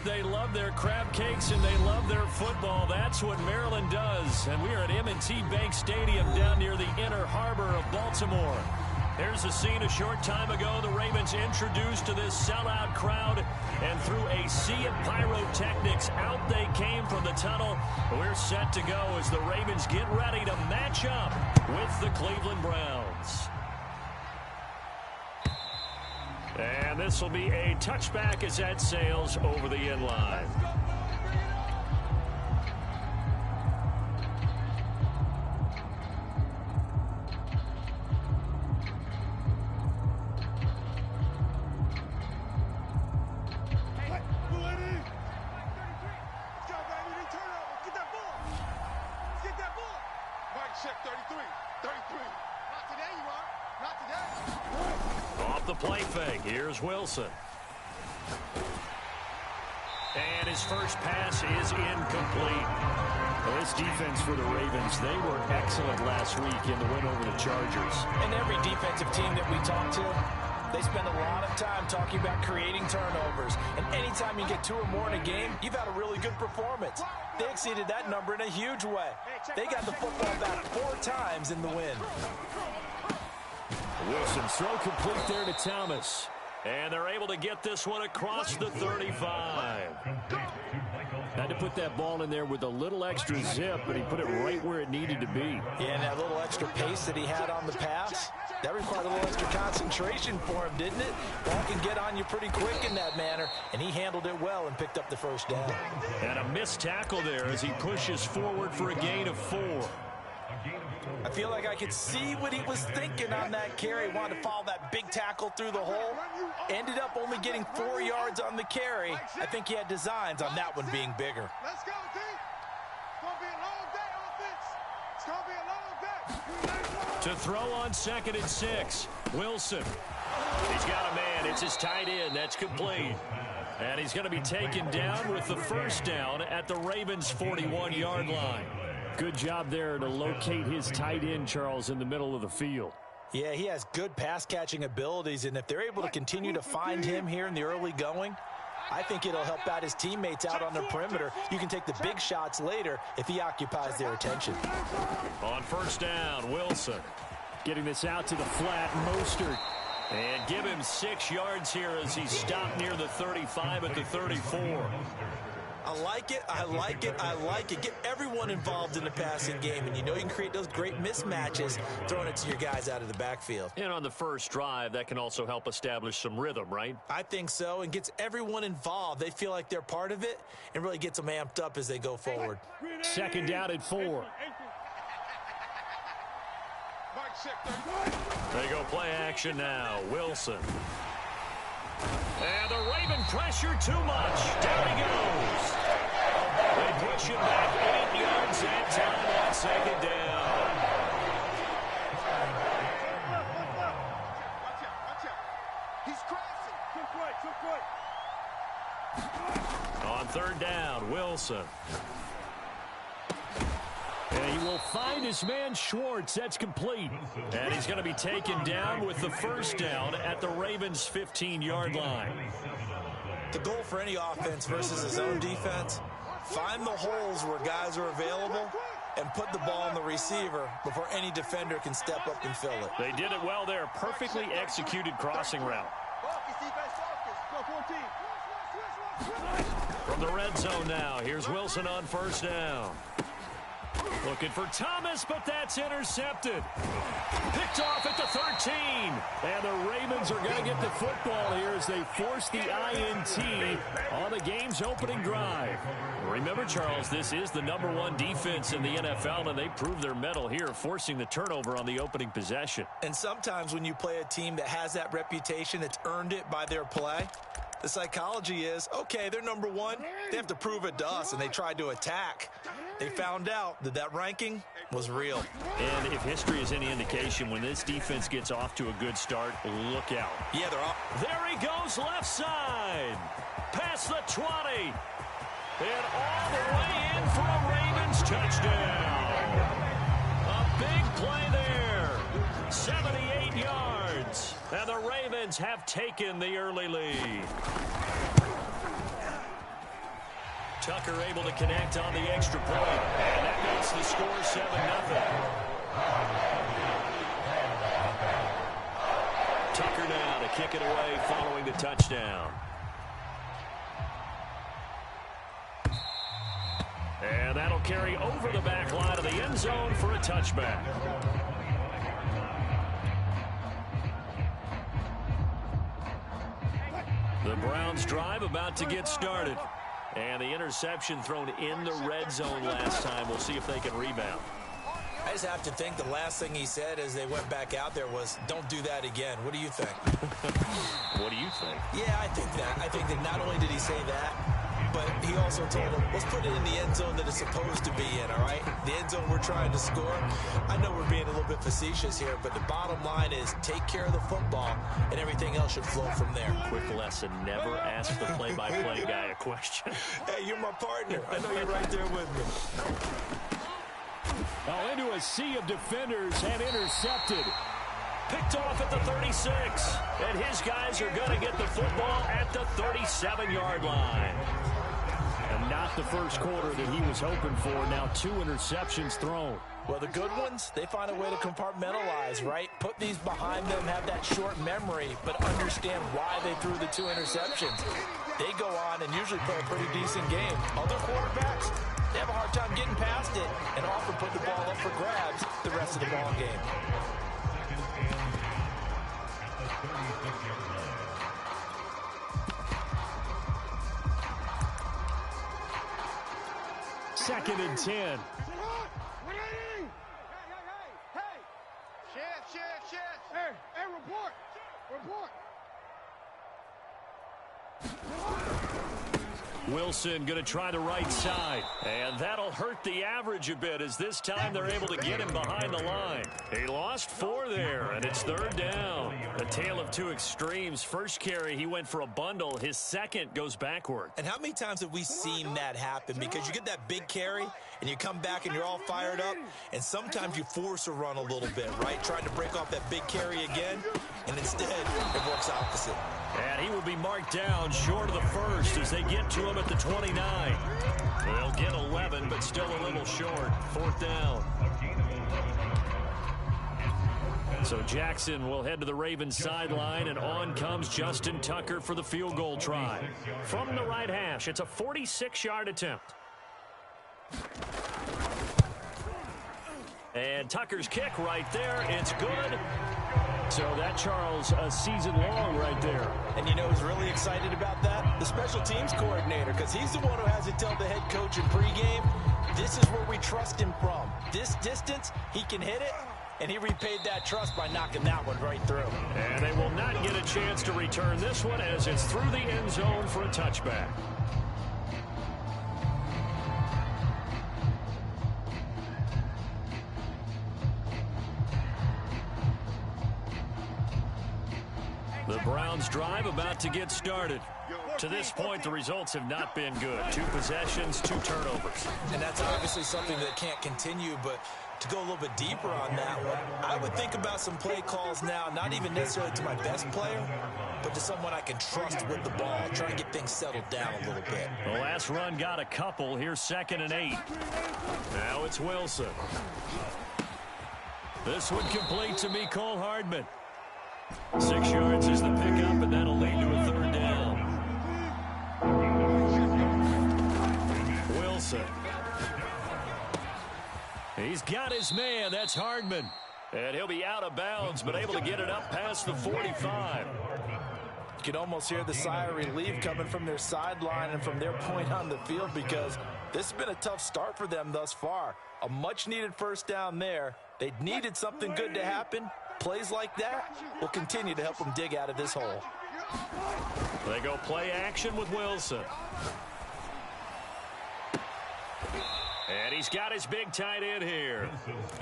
they love their crab cakes and they love their football. That's what Maryland does. And we are at M&T Bank Stadium down near the Inner Harbor of Baltimore. Here's the scene a short time ago. The Ravens introduced to this sellout crowd, and through a sea of pyrotechnics, out they came from the tunnel. We're set to go as the Ravens get ready to match up with the Cleveland Browns. And this will be a touchback as that sails over the end line. The play fake. Here's Wilson. And his first pass is incomplete. Well, this defense for the Ravens, they were excellent last week in the win over the Chargers. And every defensive team that we talk to, they spend a lot of time talking about creating turnovers. And anytime you get 2 or more in a game, you've had a really good performance. They exceeded that number in a huge way. They got the football back 4 times in the win. Wilson's throw complete there to Thomas. And they're able to get this one across the 35. Had to put that ball in there with a little extra zip, but he put it right where it needed to be. Yeah, and that little extra pace that he had on the pass, that required a little extra concentration for him, didn't it? Ball can get on you pretty quick in that manner, and he handled it well and picked up the first down. And a missed tackle there as he pushes forward for a gain of 4. I feel like I could see what he was thinking on that carry. Wanted to follow that big tackle through the hole. Ended up only getting 4 yards on the carry. I think he had designs on that one being bigger. Let's go, team. It's going to be a long day, offense. It's going to be a long day. To throw on 2nd and 6. Wilson. He's got a man. It's his tight end. That's complete. And he's going to be taken down with the first down at the Ravens' 41-yard line. Good job there to locate his tight end, Charles, in the middle of the field. Yeah, he has good pass-catching abilities, and if they're able to continue to find him here in the early going, I think it'll help out his teammates out on the perimeter. You can take the big shots later if he occupies their attention. On first down, Wilson getting this out to the flat. Mostert. And give him 6 yards here as he's stopped near the 35 at the 34. I like it, I like it, I like it. Get everyone involved in the passing game, and you know you can create those great mismatches throwing it to your guys out of the backfield. And on the first drive, that can also help establish some rhythm, right? I think so, and gets everyone involved. They feel like they're part of it and really gets them amped up as they go forward. 2nd down and 4. There you go, play action now. Wilson. And the Raven pressure too much. Down he goes. They push him back 8 yards that time on 2nd down. He's crossing. On 3rd down, Wilson. And he will find his man Schwartz. That's complete. And he's going to be taken down with the first down at the Ravens' 15-yard line. The goal for any offense versus his own defense, find the holes where guys are available and put the ball on the receiver before any defender can step up and fill it. They did it well there. Perfectly executed crossing route. From the red zone now, here's Wilson on first down. Looking for Thomas, but that's intercepted. Picked off at the 13. And the Ravens are going to get the football here as they force the INT on the game's opening drive. Remember, Charles, this is the #1 defense in the NFL, and they prove their mettle here, forcing the turnover on the opening possession. And sometimes when you play a team that has that reputation, that's earned it by their play, the psychology is, okay, they're #1. They have to prove it to us, and they tried to attack. They found out that that ranking was real. And if history is any indication, when this defense gets off to a good start, look out. Yeah, they're off. There he goes left side. Past the 20. And all the way in for a Ravens touchdown. A big play there. 78 yards. And the Ravens have taken the early lead. Tucker able to connect on the extra point. And that makes the score 7-0. Tucker now to kick it away following the touchdown. And that'll carry over the back line of the end zone for a touchback. The Browns drive about to get started. And the interception thrown in the red zone last time. We'll see if they can rebound. I just have to think the last thing he said as they went back out there was, don't do that again. What do you think? What do you think? Yeah, I think that. I think that not only did he say that, but he also told them, let's put it in the end zone that it's supposed to be in, all right? The end zone we're trying to score. I know we're being a little bit facetious here, but the bottom line is take care of the football, and everything else should flow from there. Quick lesson, never ask the play-by-play guy a question. Hey, you're my partner. I know you're right there with me. Oh, into a sea of defenders and intercepted. Picked off at the 36. And his guys are going to get the football at the 37-yard line. And not the first quarter that he was hoping for. Now 2 interceptions thrown. Well, the good ones, they find a way to compartmentalize, right? Put these behind them, have that short memory, but understand why they threw the 2 interceptions. They go on and usually play a pretty decent game. Other quarterbacks, they have a hard time getting past it and often put the ball up for grabs the rest of the ball game. Second and 10. Hey! Chef! Hey, report! Wilson going to try the right side. And that'll hurt the average a bit as this time they're able to get him behind the line. He lost 4 there, and it's 3rd down. A tale of 2 extremes. First carry, he went for a bundle. His second goes backward. And how many times have we seen that happen? Because you get that big carry, and you come back and you're all fired up, and sometimes you force a run a little bit, right? Trying to break off that big carry again, and instead it works opposite. And he will be marked down short of the first as they get to him at the 29. They'll get 11, but still a little short. 4th down. So Jackson will head to the Ravens sideline, and on comes Justin Tucker for the field goal try. From the right hash, it's a 46-yard attempt. And Tucker's kick right there. It's good. So that, Charles, a season long right there. And you know who's really excited about that? The special teams coordinator, because he's the one who has to tell the head coach in pregame, this is where we trust him from. This distance, he can hit it, and he repaid that trust by knocking that one right through. And they will not get a chance to return this one as it's through the end zone for a touchback. The Browns drive about to get started. To this point, the results have not been good. 2 possessions, 2 turnovers. And that's obviously something that can't continue, but to go a little bit deeper on that one, I would think about some play calls now, not even necessarily to my best player, but to someone I can trust with the ball, try to get things settled down a little bit. The last run got a couple. Here's 2nd and 8. Now it's Wilson. This one complete to Mecole Hardman. 6 yards is the pickup, and that'll lead to a 3rd down. Wilson. He's got his man. That's Hardman. And he'll be out of bounds, but able to get it up past the 45. You can almost hear the sigh of relief coming from their sideline and from their point on the field, because this has been a tough start for them thus far. A much-needed first down there. They needed something good to happen. Plays like that will continue to help them dig out of this hole. They go play action with Wilson. And he's got his big tight end here.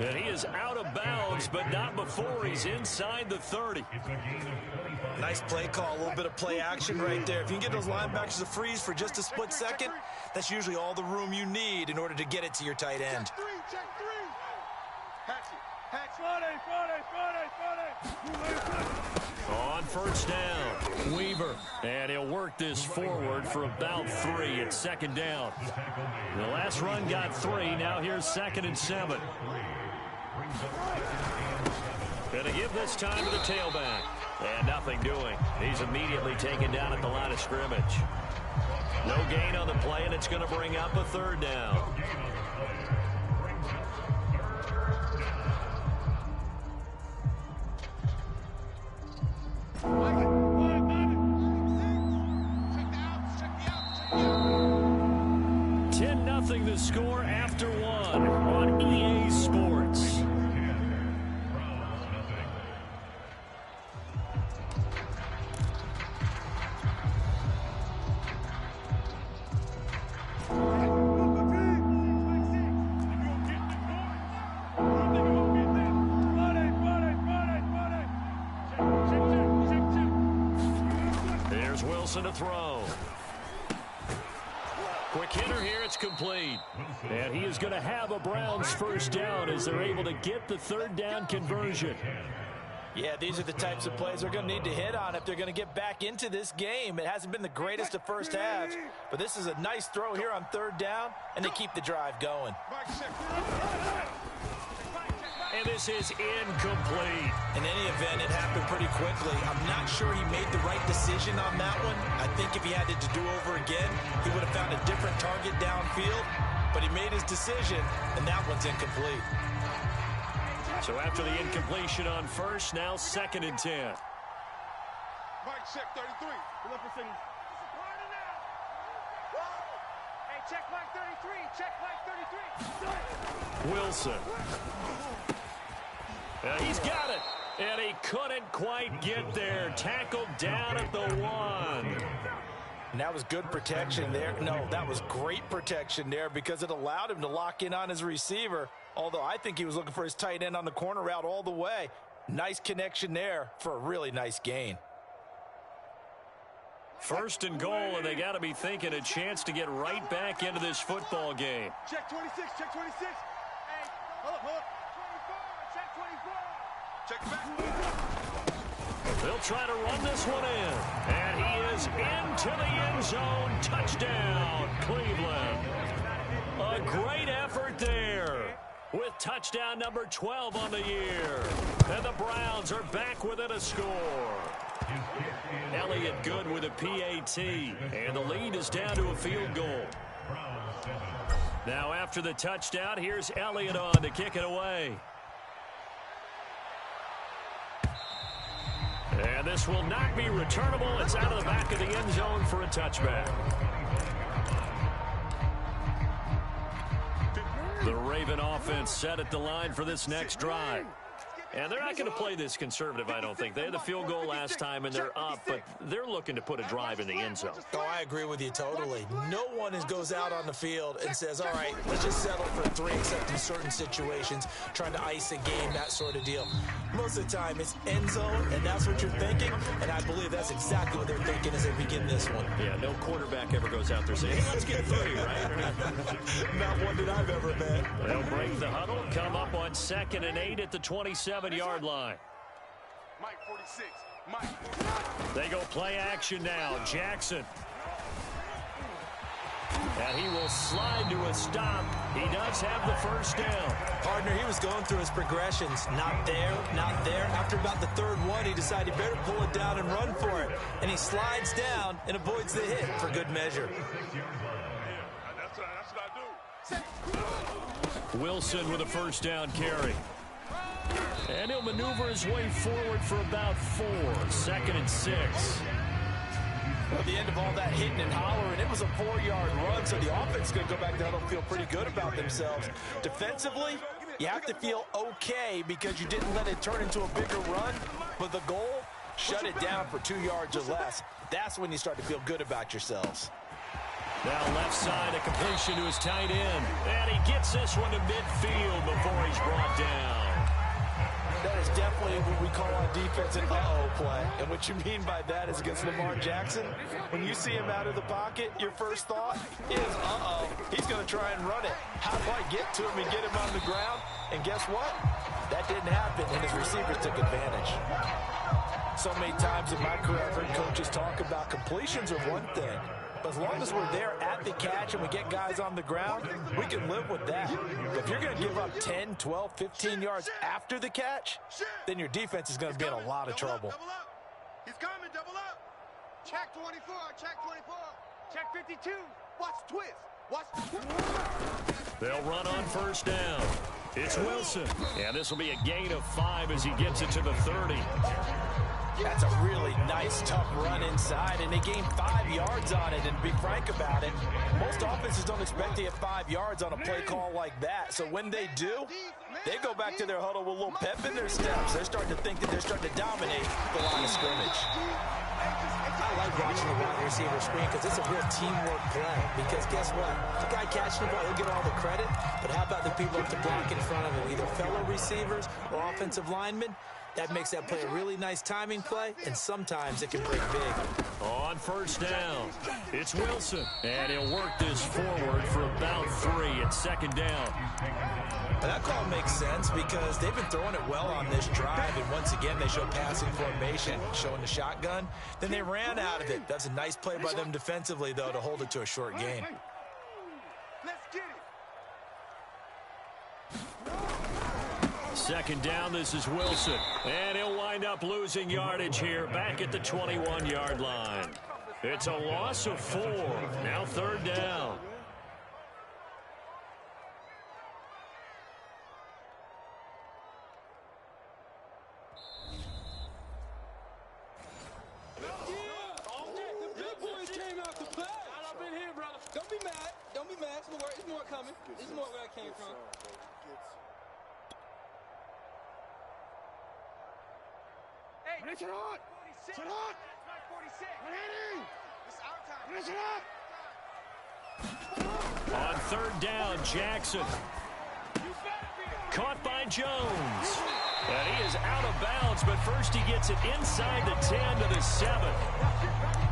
And he is out of bounds, but not before he's inside the 30. Nice play call, a little bit of play action right there. If you can get those linebackers to freeze for just a split second, that's usually all the room you need in order to get it to your tight end. On first down, Weaver. And he'll work this forward for about 3 at second down. The last run got 3. Now here's 2nd and 7. Going to give this time to the tailback. And nothing doing. He's immediately taken down at the line of scrimmage. No gain on the play, and it's going to bring up a 3rd down. The score after 1 on EA Sports. Here's Wilson to throw. Quick hitter here, it's complete. And he is going to have a Browns 1st down as they're able to get the 3rd down conversion. Yeah, these are the types of plays they're going to need to hit on if they're going to get back into this game. It hasn't been the greatest of first halves, but this is a nice throw here on 3rd down, and they keep the drive going. And this is incomplete. In any event, it happened pretty quickly. I'm not sure he made the right decision on that one. I think if he had it to do over again, he would have found a different target downfield. But he made his decision, and that one's incomplete. So after the incompletion on 1st, now 2nd and 10. Mike, check 33. Look for signals. Hey, check Mike 33. Check Mike 33. Wilson. He's got it. And he couldn't quite get there. Tackled down at the 1. And that was good protection there. No, that was great protection there because it allowed him to lock in on his receiver. Although I think he was looking for his tight end on the corner route all the way. Nice connection there for a really nice gain. 1st and goal, and they got to be thinking a chance to get right back into this football game. Check 26, check 26. Hey, hold up. 24, check 24. Check back. They'll try to run this one in. And he is into the end zone. Touchdown, Cleveland. A great effort there with touchdown number 12 on the year. And the Browns are back within a score. Elliott good with a PAT. And the lead is down to a field goal. Now after the touchdown, here's Elliott on to kick it away. And this will not be returnable. It's out of the back of the end zone for a touchback. The Raven offense set at the line for this next drive. And they're not going to play this conservative, I don't think. They had the field goal last time, and they're up, but they're looking to put a drive in the end zone. Oh, I agree with you totally. No one goes out on the field and says, all right, let's just settle for 3, except in certain situations, trying to ice a game, that sort of deal. Most of the time, it's end zone, and that's what you're thinking, and I believe that's exactly what they're thinking as they begin this one. Yeah, no quarterback ever goes out there saying, hey, let's get 3, right? Not one that I've ever met. They'll break the huddle, come up on 2nd and 8 at the 27-yard line. Mike 46. Mike. They go play action now. Jackson. And he will slide to a stop. He does have the 1st down. Partner, he was going through his progressions. Not there, not there. After about the 3rd one, he decided he better pull it down and run for it. And he slides down and avoids the hit for good measure. That's what I do. Wilson with a 1st down carry. And he'll maneuver his way forward for about 4. 2nd and 6. At the end of all that hitting and hollering, it was a 4-yard run, so the offense is going to go back down and feel pretty good about themselves. Defensively, you have to feel okay because you didn't let it turn into a bigger run, but the goal, shut it down for 2 yards or less. That's when you start to feel good about yourselves. Now left side, a completion to his tight end. And he gets this one to midfield before he's brought down. That is definitely what we call on defense an uh-oh play. And what you mean by that is against Lamar Jackson, when you see him out of the pocket, your first thought is, uh-oh, he's going to try and run it. How do I get to him and get him on the ground? And guess what? That didn't happen, and his receivers took advantage. So many times in my career, I've heard coaches talk about completions are one thing. But as long as we're there at the catch and we get guys on the ground, we can live with that. But if you're going to give up 10, 12, 15 yards after the catch, then your defense is going to be in a lot of trouble. Double up. He's coming, double up. Check 24, check 24. Check 52. Watch twist. Watch twist. They'll run on first down. It's Wilson. And this will be a gain of 5 as he gets it to the 30. That's a really nice, tough run inside, and they gained 5 yards on it. And to be frank about it, most offenses don't expect to get 5 yards on a play call like that. So when they do, they go back to their huddle with a little pep in their steps. They're starting to think that they're starting to dominate the line of scrimmage. I like watching the wide receiver screen because it's a real teamwork play. Because guess what? The guy catching the ball, he'll get all the credit. But how about the people up to block in front of him, either fellow receivers or offensive linemen? That makes that play a really nice timing play, and sometimes it can break big. On first down, it's Wilson. And he'll work this forward for about 3 at second down. That call makes sense because they've been throwing it well on this drive, and once again they show passing formation, showing the shotgun. Then they ran out of it. That's a nice play by them defensively, though, to hold it to a short gain. Let's get it. Second down, this is Wilson. And he'll wind up losing yardage here back at the 21-yard line. It's a loss of 4. Now third down. Don't be mad. Don't be mad. There's more coming. There's more where I came from. Hey, Finish it on. 46. Sit on. That's my 46. Ready? It's our time. Finish it up. On third down, Jackson. Caught by Jones. And he is out of bounds, but first he gets it inside the 10 to the 7.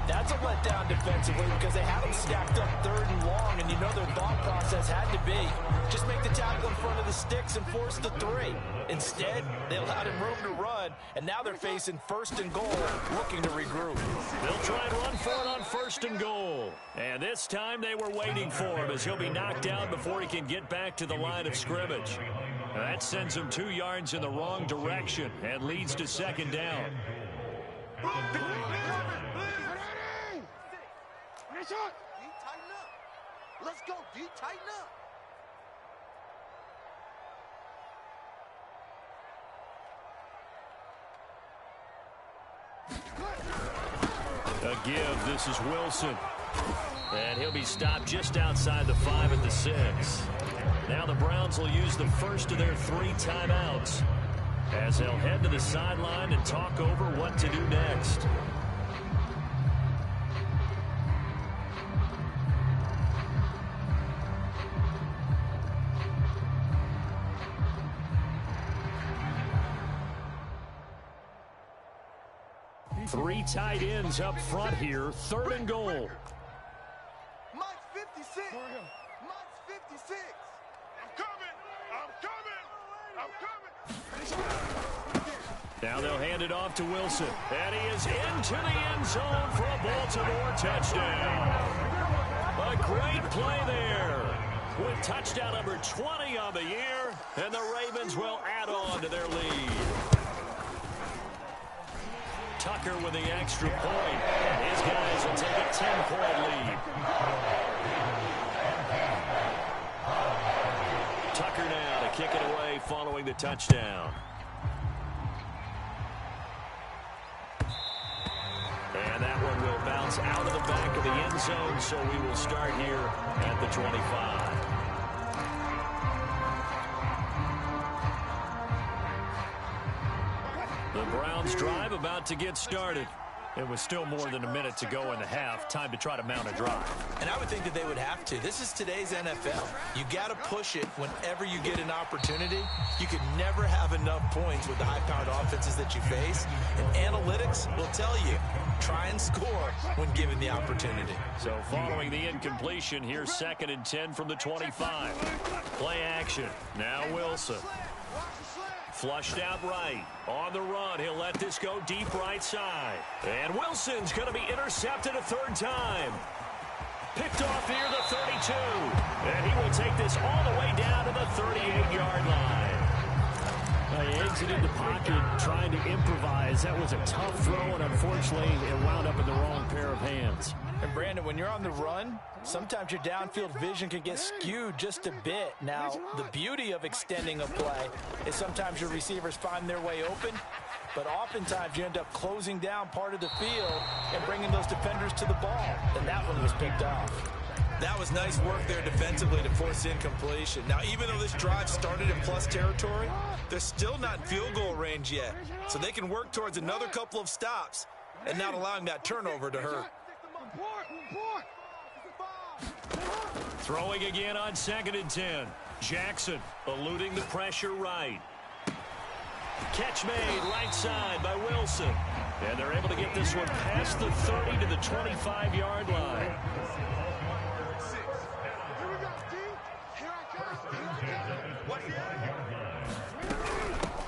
That's a letdown defensively because they had them stacked up third and long, and you know their thought process had to be just make the tackle in front of the sticks and force the 3. Instead, they allowed him room to run, and now they're facing first and goal, looking to regroup. They'll try and run for it on first and goal. And this time they were waiting for him as he'll be knocked down before he can get back to the line of scrimmage. That sends him 2 yards in the wrong direction and leads to second down. Finish it. D, tighten up. Let's go, D, tighten up. A give, this is Wilson. And he'll be stopped just outside the 5 at the 6. Now the Browns will use the first of their 3 timeouts as they'll head to the sideline and talk over what to do next. Three tight ends up front here, third and goal. Mike's 56. Mike's 56. Finish it. Now they'll hand it off to Wilson. And he is into the end zone for a Baltimore touchdown. A great play there with touchdown number 20 on the year. And the Ravens will add on to their lead. Tucker with the extra point. His guys will take a 10-point lead. Tucker now to kick it away following the touchdown. And that one will bounce out of the back of the end zone, so we will start here at the 25. The Browns drive about to get started. It was still more than a minute to go in the half. Time to try to mount a drive. And I would think that they would have to. This is today's NFL. You got to push it whenever you get an opportunity. You could never have enough points with the high-powered offenses that you face. And analytics will tell you, try and score when given the opportunity. So following the incompletion, here's 2nd and 10 from the 25. Play action. Now Wilson. Flushed out right. On the run, he'll let this go deep right side. And Wilson's going to be intercepted a third time. Picked off near the 32. And he will take this all the way down to the 38-yard line. He exited the pocket trying to improvise. That was a tough throw, and unfortunately, it wound up in the wrong pair of hands. And Brandon, when you're on the run, sometimes your downfield vision can get skewed just a bit. Now, the beauty of extending a play is sometimes your receivers find their way open, but oftentimes you end up closing down part of the field and bringing those defenders to the ball. And that one was picked off. That was nice work there defensively to force incompletion. Now, even though this drive started in plus territory, they're still not in field goal range yet. So they can work towards another couple of stops and not allowing that turnover to hurt. Throwing again on 2nd and 10. Jackson eluding the pressure right. Catch made right side by Wilson. And they're able to get this one past the 30 to the 25-yard line.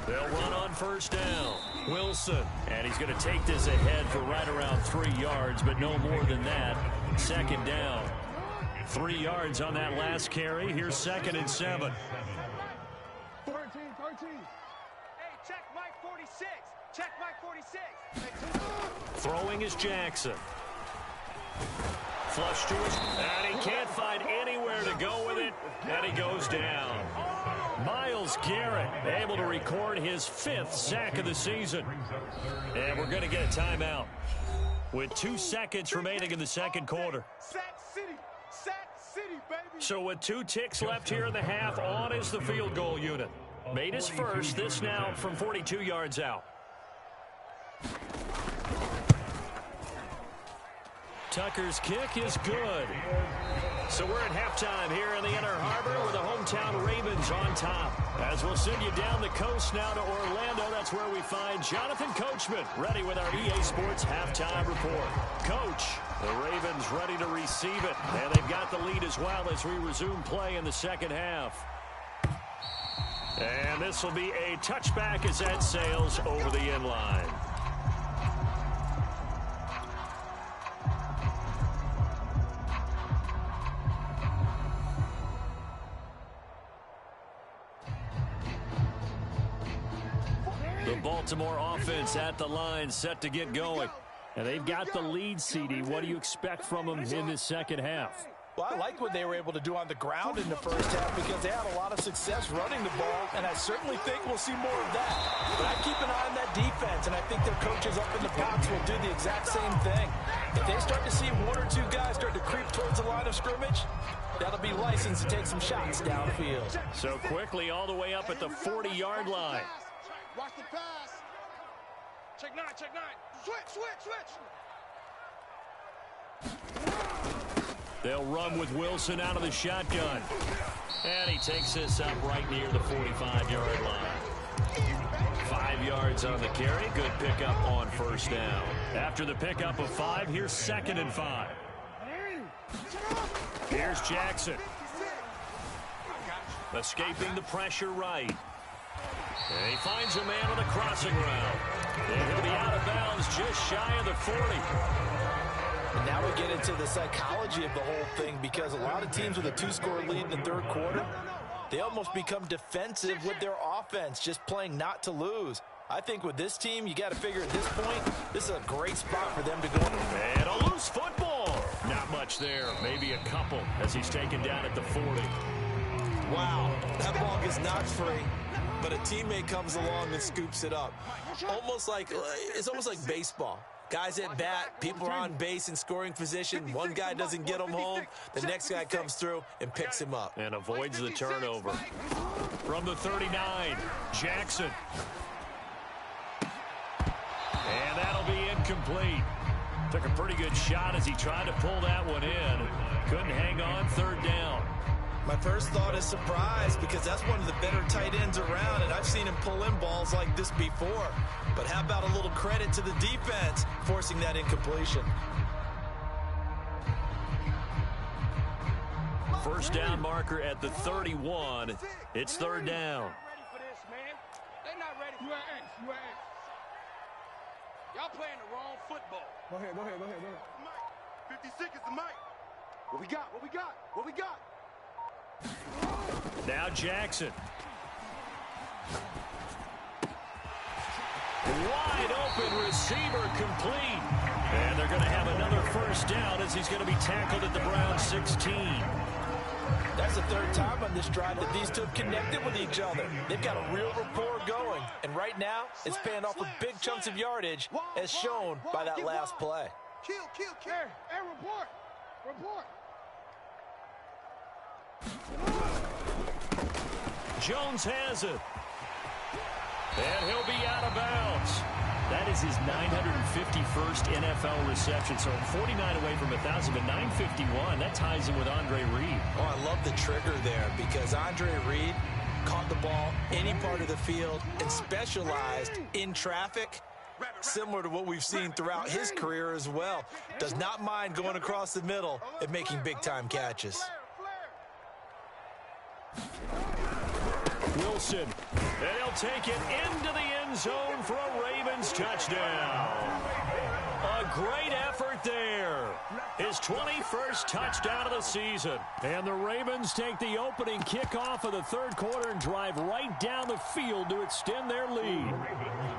They'll run on first down. Wilson. And he's going to take this ahead for right around 3 yards, but no more than that. 2nd down. 3 yards on that last carry. Here's 2nd and 7. 13. Hey, check Mike 46. Check Mike 46. Throwing is Jackson. Flush to his, and he can't find anywhere to go with it, and he goes down. Myles Garrett able to record his 5th sack of the season. And we're going to get a timeout with 2 seconds remaining in the second quarter. Sack City. Sack City, baby. So with 2 ticks left here in the half, on is the field goal unit. Made his first, this now from 42 yards out. Tucker's kick is good. So we're at halftime here in the Inner Harbor with the hometown Ravens on top. As we'll send you down the coast now to Orlando, that's where we find Jonathan Coachman ready with our EA Sports halftime report. Coach, the Ravens ready to receive it, and they've got the lead as well as we resume play in the second half. And this will be a touchback as that sails over the end line. The Baltimore offense at the line, set to get going. And they've got the lead, CD. What do you expect from them in this second half? Well, I like what they were able to do on the ground in the first half because they had a lot of success running the ball, and I certainly think we'll see more of that. But I keep an eye on that defense, and I think their coaches up in the box will do the exact same thing. If they start to see 1 or 2 guys start to creep towards the line of scrimmage, that'll be licensed to take some shots downfield. So quickly all the way up at the 40-yard line. Watch the pass. Check 9, check 9. Switch. They'll run with Wilson out of the shotgun. And he takes this up right near the 45-yard line. 5 yards on the carry. Good pickup on first down. After the pickup of 5, here's 2nd and 5. Here's Jackson. Escaping the pressure right. And he finds a man on the crossing route. And he'll be out of bounds just shy of the 40. And now we get into the psychology of the whole thing because a lot of teams with a 2-score lead in the third quarter, they almost become defensive with their offense, just playing not to lose. I think with this team, you got to figure at this point, this is a great spot for them to go. And a loose football. Not much there. Maybe a couple as he's taken down at the 40. Wow, that ball gets knocked free, but a teammate comes along and scoops it up. It's almost like baseball. Guys at bat, people are on base in scoring position. One guy doesn't get him home. The next guy comes through and picks him up. And avoids the turnover. From the 39, Jackson. And that'll be incomplete. Took a pretty good shot as he tried to pull that one in. Couldn't hang on, 3rd down. My first thought is surprise because that's one of the better tight ends around, and I've seen him pull in balls like this before. But how about a little credit to the defense forcing that incompletion? First down marker at the 31. It's 3rd down. Y'all playing the wrong football. Go ahead. Mike, 50 seconds to Mike. What we got? Now Jackson. Wide open receiver complete. And they're going to have another first down as he's going to be tackled at the Browns 16. That's the third time on this drive that these two have connected with each other. They've got a real rapport going. And right now, it's paying off with big chunks of yardage, as shown by that last play. Kill. Hey, report. Jones has it. And he'll be out of bounds. That is his 951st NFL reception. So 49 away from 1,000, but 951. That ties him with Andre Reed. Oh, I love the trigger there because Andre Reed caught the ball any part of the field and specialized in traffic, similar to what we've seen throughout his career as well. Does not mind going across the middle and making big-time catches. Wilson, and he'll take it into the end zone for a Ravens touchdown. A great effort there. His 21st touchdown of the season. And the Ravens take the opening kickoff of the third quarter and drive right down the field to extend their lead.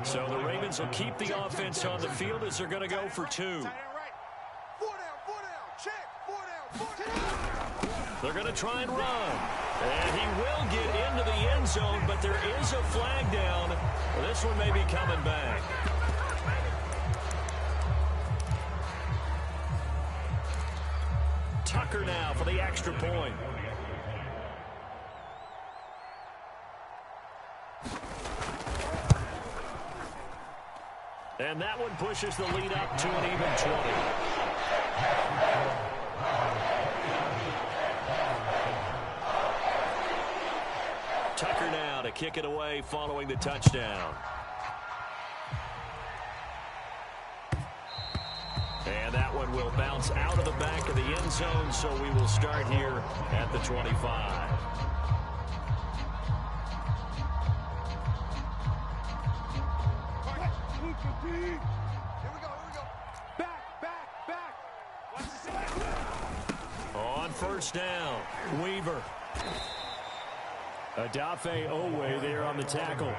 So the Ravens will keep the offense on the field as they're going to go for 2. They're going to try and run. And he will get into the end zone, but there is a flag down. Well, this one may be coming back. Tucker now for the extra point. And that one pushes the lead up to an even 20. Tucker now to kick it away following the touchdown. And that one will bounce out of the back of the end zone, so we will start here at the 25. Here we go. Back. Watch the On first down, Weaver. Adafe Owe there on the tackle.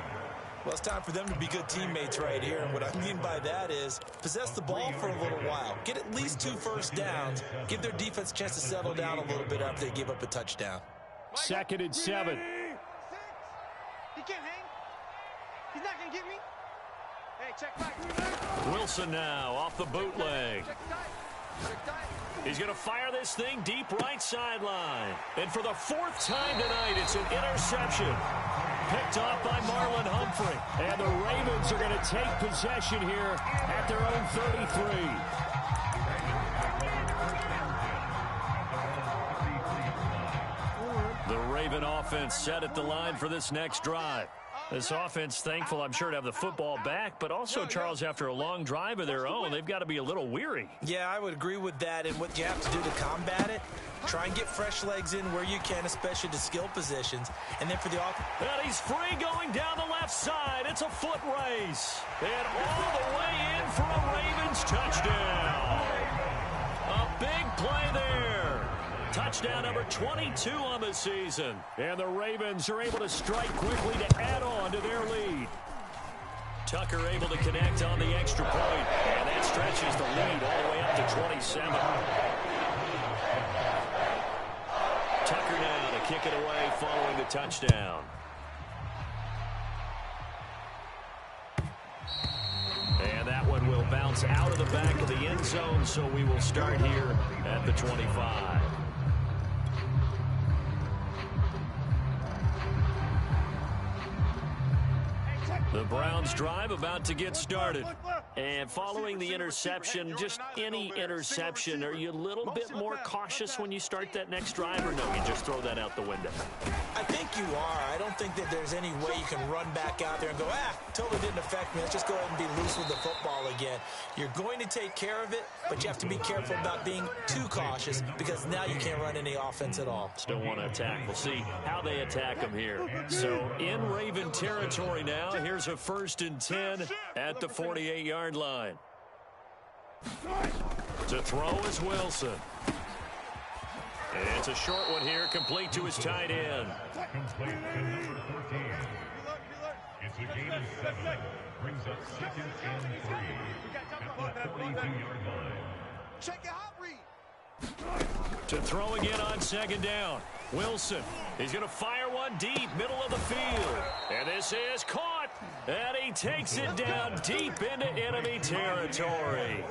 Well, it's time for them to be good teammates right here. And what I mean by that is possess the ball for a little while. Get at least 2 first downs. Give their defense a chance to settle down a little bit after they give up a touchdown. 2nd and 7. He can't hang. He's not going to get me. Hey, check back. Wilson now off the bootleg. Check tight. He's going to fire this thing deep right sideline. And for the 4th time tonight, it's an interception. Picked off by Marlon Humphrey. And the Ravens are going to take possession here at their own 33. The Raven offense set at the line for this next drive. This offense, thankful, I'm sure, to have the football back, but also, Charles, after a long drive of their own, they've got to be a little weary. Yeah, I would agree with that, and what you have to do to combat it, try and get fresh legs in where you can, especially to skill positions, and then for the offense. And he's free going down the left side. It's a foot race. And all the way in for a Ravens touchdown. A big play there. Touchdown number 22 on the season. And the Ravens are able to strike quickly to add on to their lead. Tucker able to connect on the extra point. And that stretches the lead all the way up to 27. Tucker now to kick it away following the touchdown. And that one will bounce out of the back of the end zone, so we will start here at the 25. The Browns drive about to get started. And following the interception, just any interception, are you a little bit more cautious when you start that next drive, or no, you just throw that out the window? I think you are. I don't think that there's any way you can run back out there and go, totally didn't affect me. Let's just go ahead and be loose with the football again. You're going to take care of it, but you have to be careful about being too cautious because now you can't run any offense at all. Still want to attack. We'll see how they attack them here. So in Raven territory now, here's a 1st and 10 at the 48-yard line. To throw is Wilson. It's a short one here, complete to his tight end. Complete to number 14. It's a gain of 7. Brings up 2nd and 3. At the 42-yard line. Check your hot read. To throw again on 2nd down. Wilson, he's going to fire one deep, middle of the field. And this is caught. And he takes it down deep into enemy territory.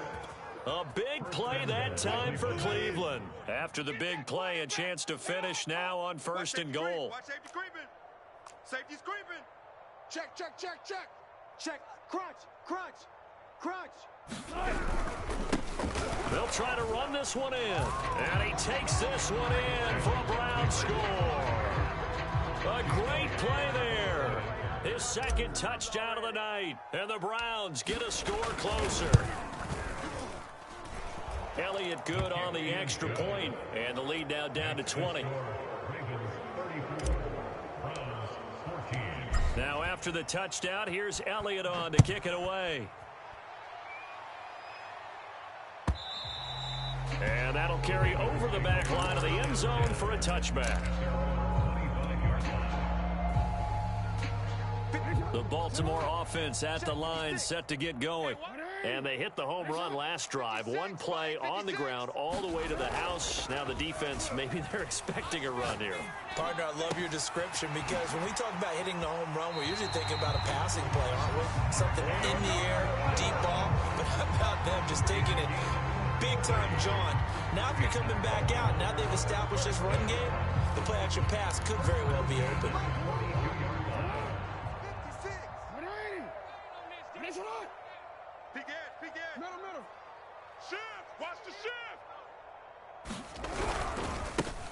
A big play that time for Cleveland. After the big play, a chance to finish now on 1st and goal. Watch safety creeping. Safety's creeping. Check, check, check, check. Check. Crunch, crunch, crunch. They'll try to run this one in. And he takes this one in for a Brown score. A great play there. His 2nd touchdown of the night. And the Browns get a score closer. Elliott good on the extra point, and the lead now down to 20. Now after the touchdown, here's Elliott on to kick it away. And that'll carry over the back line of the end zone for a touchback. The Baltimore offense at the line, set to get going. And they hit the home run last drive. One play on the ground all the way to the house. Now the defense, maybe they're expecting a run here. Partner, I love your description because when we talk about hitting the home run, we're usually thinking about a passing play, aren't we? Something in the air, deep ball. But how about them just taking it big time, John? Now if you're coming back out, now they've established this run game, the play action pass could very well be open. 56. Big ass, big ass. Middle, middle. Shift. Watch the shift.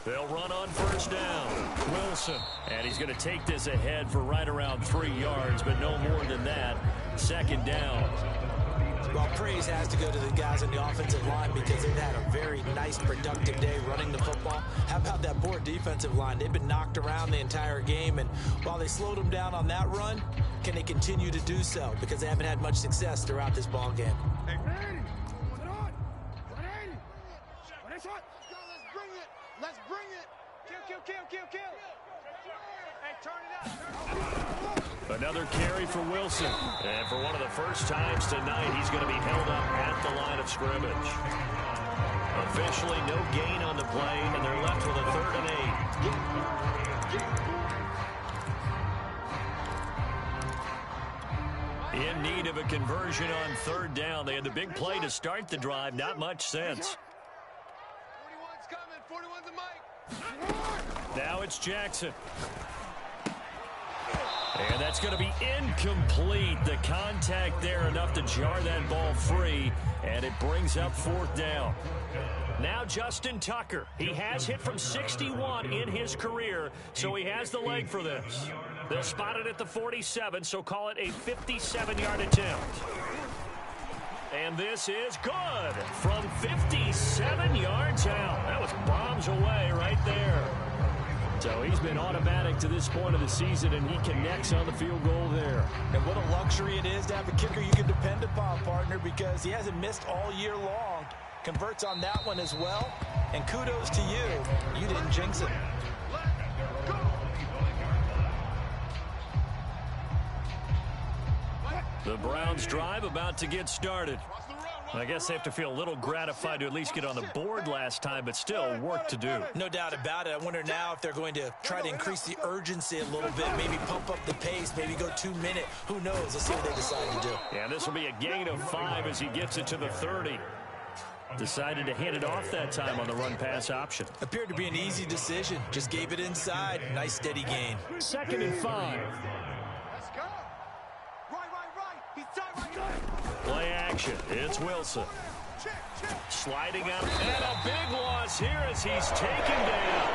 They'll run on 1st down. Wilson. And he's going to take this ahead for right around 3 yards, but no more than that. 2nd down. Well, praise has to go to the guys on the offensive line because they've had a very nice, productive day running the football. How about that poor defensive line? They've been knocked around the entire game, and while they slowed them down on that run, can they continue to do so? Because they haven't had much success throughout this ball game. Hey, let's bring it. Let's bring it. Kill. Hey, turn it up. Another carry for Wilson. And for one of the first times tonight, he's going to be held up at the line of scrimmage. Officially no gain on the play, and they're left with a 3rd and 8. In need of a conversion on 3rd down. They had the big play to start the drive. Not much sense. 41's coming. 41's the mic. Now it's Jackson. And that's going to be incomplete. The contact there enough to jar that ball free, and it brings up 4th down. Now Justin Tucker. He has hit from 61 in his career, so he has the leg for this. They'll spot it at the 47, so call it a 57-yard attempt. And this is good from 57 yards out. That was bombs away right there. So he's been automatic to this point of the season, and he connects on the field goal there. And what a luxury it is to have a kicker you can depend upon, partner, because he hasn't missed all year long. Converts on that one as well. And kudos to you. You didn't jinx it. The Browns drive about to get started. I guess they have to feel a little gratified to at least get on the board last time, but still work to do. No doubt about it. I wonder now if they're going to try to increase the urgency a little bit, maybe pump up the pace, maybe go 2-minute. Who knows? Let's see what they decide to do. Yeah, this will be a gain of 5 as he gets it to the 30. Decided to hand it off that time on the run-pass option. Appeared to be an easy decision. Just gave it inside. Nice, steady gain. 2nd and 5. Let's go. Right. He's tight right. Play action. It's Wilson. Sliding out. And a big loss here as he's taken down.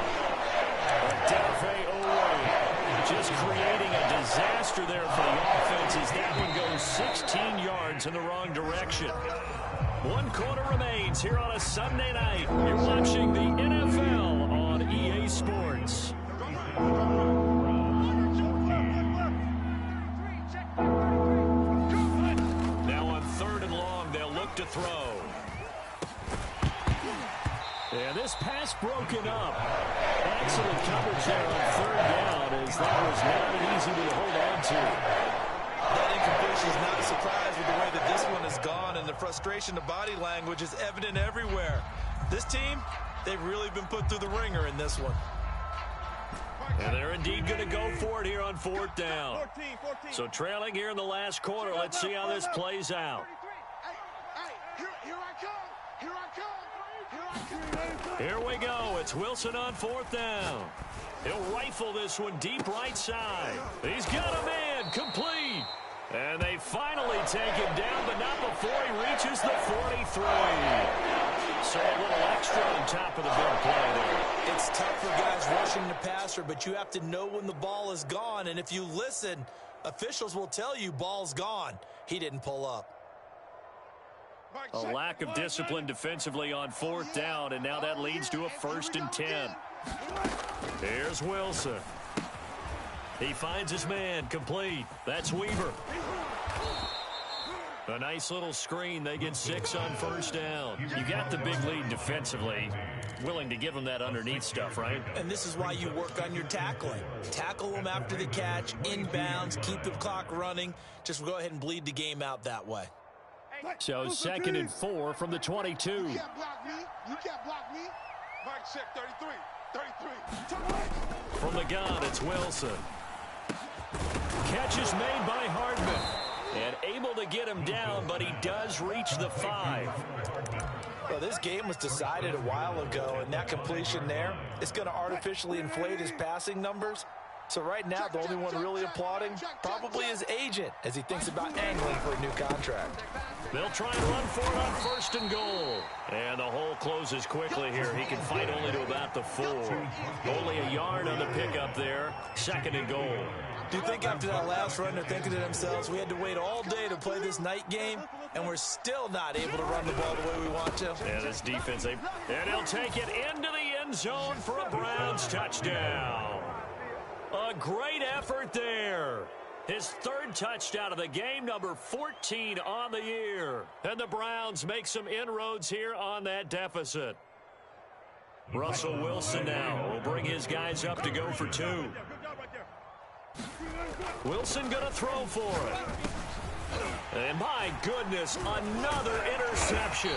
Odafe Oweh just creating a disaster there for the offense as that one goes 16 yards in the wrong direction. 1 quarter remains here on a Sunday night. You're watching the NFL on EA Sports. Now on 3rd and long, they'll look to throw. And this pass broken up. Excellent coverage there on 3rd down as that was not an easy one to hold on to. That incompletion is not a surprise with the way that this one has gone, and the frustration, the body language is evident everywhere. This team, they've really been put through the ringer in this one. And they're indeed going to go for it here on 4th down. So trailing here in the last quarter. Let's see how this plays out. Here we go. It's Wilson on 4th down. He'll rifle this one deep right side. He's got a man complete. And they finally take him down, but not before he reaches the 43. So a little extra on top of the big play there. It's tough for guys rushing the passer, but you have to know when the ball is gone. And if you listen, officials will tell you ball's gone. He didn't pull up. A lack of discipline defensively on 4th down, and now that leads to a 1st and 10. Here's Wilson. He finds his man complete. That's Weaver. A nice little screen. They get 6 on 1st down. You got the big lead defensively. Willing to give them that underneath stuff, right? And this is why you work on your tackling. Tackle them after the catch, inbounds, keep the clock running. Just go ahead and bleed the game out that way. So 2nd and 4 from the 22. You can't block me. You can't block me. Mike check 33. From the gun, it's Wilson. Catch is made by Hardman. And able to get him down, but he does reach the 5. Well, this game was decided a while ago, and that completion there is going to artificially inflate his passing numbers. So right now, the only one really applauding probably his agent as he thinks about angling for a new contract. They'll try and run for it on 1st and goal. And the hole closes quickly here. He can fight only to about the 4. Only a yard on the pickup there. 2nd and goal. Do you think after that last run they're thinking to themselves, we had to wait all day to play this night game, and we're still not able to run the ball the way we want to? Yeah, this defense, and he'll take it into the end zone for a Browns touchdown. A great effort there. His 3rd touchdown of the game, number 14 on the year. And the Browns make some inroads here on that deficit. Russell Wilson now will bring his guys up to go for 2. Wilson going to throw for it. And my goodness, another interception.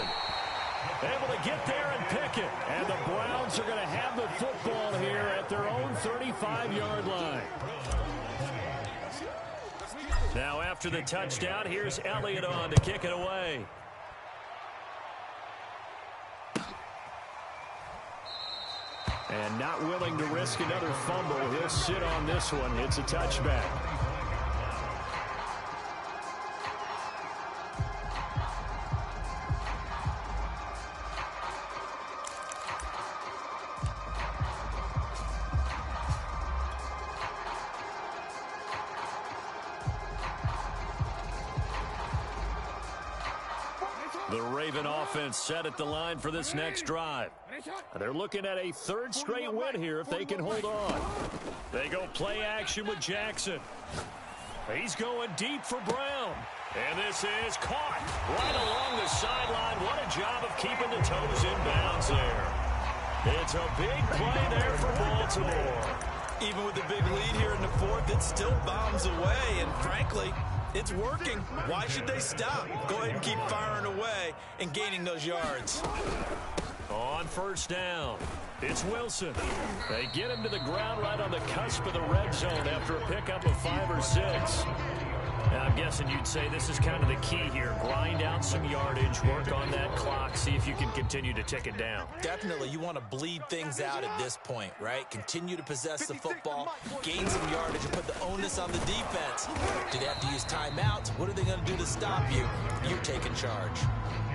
Able to get there and pick it. And the Browns are going to have the football here at their own 35-yard line. Now after the touchdown, here's Elliott on to kick it away. And not willing to risk another fumble. He'll sit on this one. It's a touchback. The Raven offense set at the line for this next drive. They're looking at a 3rd straight win here if they can hold on. They go play action with Jackson. He's going deep for Brown. And this is caught right along the sideline. What a job of keeping the toes in bounds there. It's a big play there for Baltimore. Even with the big lead here in the 4th, it still bombs away. And frankly, it's working. Why should they stop? Go ahead and keep firing away and gaining those yards. On 1st down, it's Wilson. They get him to the ground right on the cusp of the red zone after a pickup of 5 or 6. Now I'm guessing you'd say this is kind of the key here. Grind out some yardage, work on that clock, see if you can continue to tick it down. Definitely, you want to bleed things out at this point, right? Continue to possess the football, gain some yardage, and put the onus on the defense. Do they have to use timeouts? What are they going to do to stop you? You're taking charge.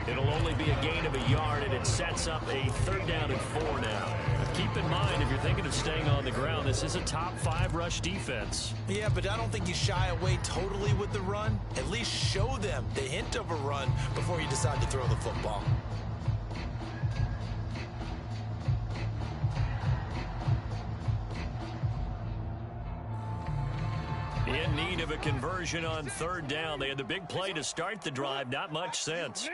It'll only be a gain of a yard, and it sets up a 3rd down and 4 now. Keep in mind, if you're thinking of staying on the ground, this is a top 5 rush defense. Yeah, but I don't think you shy away totally with the run. At least show them the hint of a run before you decide to throw the football. In need of a conversion on 3rd down. They had the big play to start the drive. Not much sense.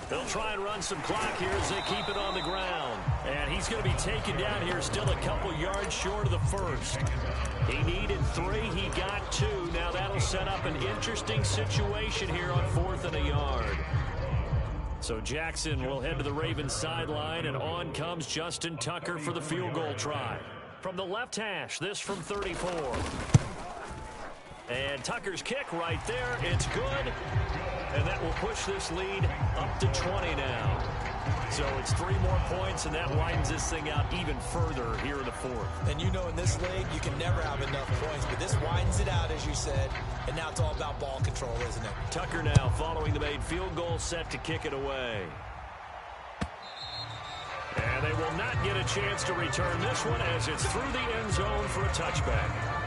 They'll try and run some clock here as they keep it on the ground. And he's going to be taken down here, still a couple yards short of the 1st. He needed 3. He got 2. Now that'll set up an interesting situation here on 4th and a yard. So Jackson will head to the Ravens sideline, and on comes Justin Tucker for the field goal try. From the left hash, this from 34. And Tucker's kick right there. It's good. And that will push this lead up to 20 now. So it's 3 more points, and that widens this thing out even further here in the 4th. And you know in this league, you can never have enough points, but this widens it out, as you said, and now it's all about ball control, isn't it? Tucker now following the made field goal, set to kick it away. And they will not get a chance to return this one as it's through the end zone for a touchback.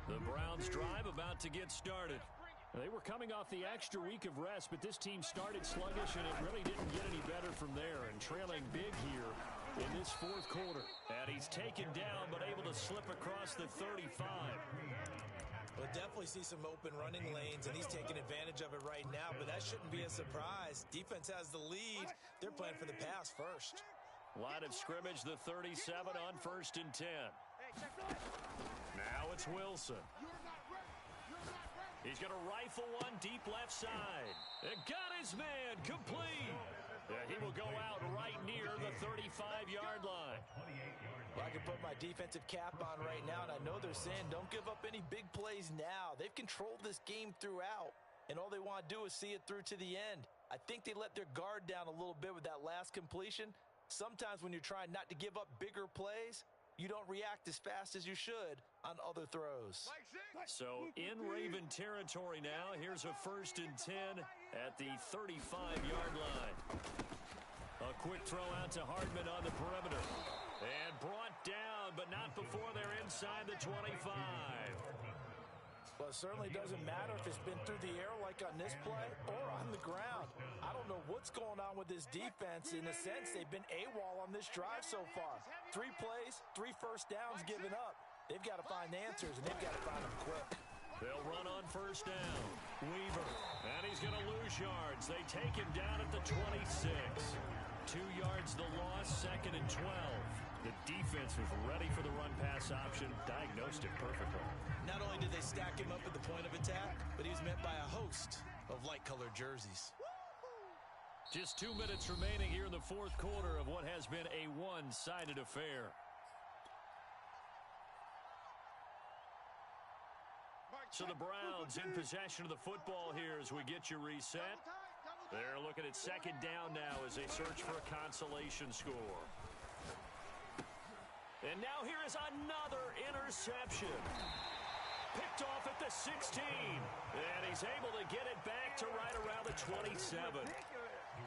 The Browns drive about to get started. They were coming off the extra week of rest, but this team started sluggish, and it really didn't get any better from there. And trailing big here in this 4th quarter. And he's taken down, but able to slip across the 35. We'll definitely see some open running lanes, and he's taking advantage of it right now, but that shouldn't be a surprise. Defense has the lead. They're playing for the pass first. Line of scrimmage, the 37 on 1st and 10. Now it's Wilson. He's going to rifle one deep left side. It got his man complete. Yeah, he will go out right near the 35-yard line. Well, I can put my defensive cap on right now, and I know they're saying don't give up any big plays now. They've controlled this game throughout, and all they want to do is see it through to the end. I think they let their guard down a little bit with that last completion. Sometimes when you're trying not to give up bigger plays, you don't react as fast as you should on other throws. So in Raven territory now, here's a 1st and 10 at the 35-yard line. A quick throw out to Hardman on the perimeter. And brought down, but not before they're inside the 25. Well, it certainly doesn't matter if it's been through the air like on this play or on the ground. I don't know what's going on with this defense. In a sense, they've been AWOL on this drive so far. 3 plays, 3 first downs given up. They've got to find answers, and they've got to find them quick. They'll run on 1st down. Weaver, and he's going to lose yards. They take him down at the 26. 2 yards the loss, 2nd and 12. The defense was ready for the run-pass option, diagnosed it perfectly. Not only did they stack him up at the point of attack, but he was met by a host of light-colored jerseys. Just 2 minutes remaining here in the 4th quarter of what has been a one-sided affair. So the Browns in possession of the football here as we get you reset. They're looking at 2nd down now as they search for a consolation score. And now here is another interception. Picked off at the 16. And he's able to get it back to right around the 27.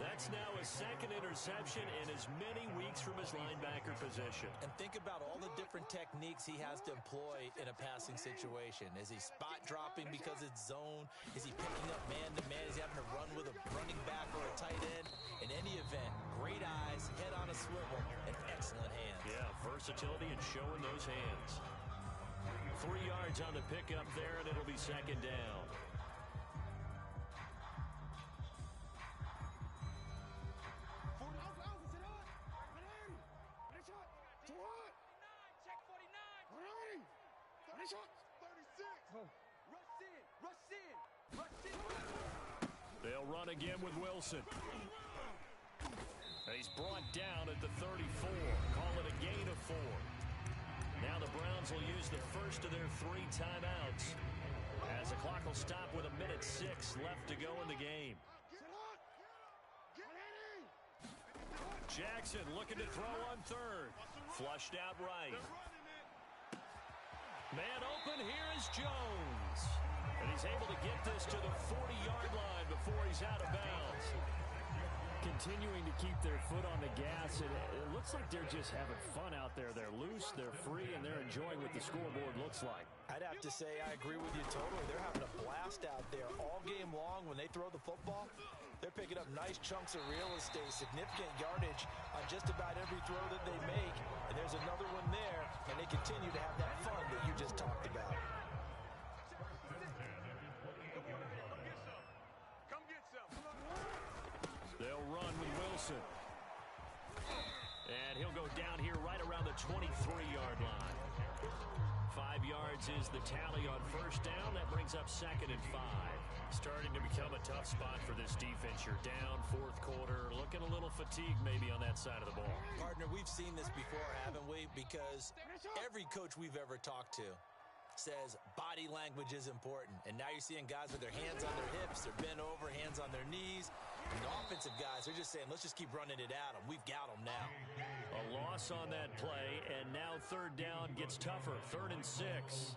That's now his 2nd interception in as many weeks from his linebacker position. And think about all the different techniques he has to employ in a passing situation. Is he spot dropping because it's zone? Is he picking up man-to-man? Is he having to run with a running back or a tight end? In any event, great eyes, head on a swivel, and excellent hands. Yeah, versatility and showing those hands. 3 yards on the pickup there, and it'll be 2nd down. 36. Rush in. Rush in. Rush in. They'll run again with Wilson. He's brought down at the 34. Call it a gain of 4. Now the Browns will use the first of their 3 timeouts as the clock will stop with 1:06 left to go in the game. Jackson looking to throw on third. Flushed out right. Man open, here is Jones. And he's able to get this to the 40-yard line before he's out of bounds. Continuing to keep their foot on the gas, and it looks like they're just having fun out there. They're loose, they're free, and they're enjoying what the scoreboard looks like. I'd have to say I agree with you totally. They're having a blast out there all game long. When they throw the football, they're picking up nice chunks of real estate, significant yardage on just about every throw that they make. And there's another one there, and they continue to have that fun that you just talked about. Come get some. They'll run with Wilson. And he'll go down here right around the 23-yard line. 5 yards is the tally on first down. That brings up 2nd and 5. Starting to become a tough spot for this defense. You're down, fourth quarter, looking a little fatigued maybe on that side of the ball. Partner, we've seen this before, haven't we? Because every coach we've ever talked to says body language is important. And now you're seeing guys with their hands on their hips, they're bent over, hands on their knees. And the offensive guys, they're just saying, let's just keep running it at them. We've got them now. A loss on that play, and now third down gets tougher. 3rd and 6.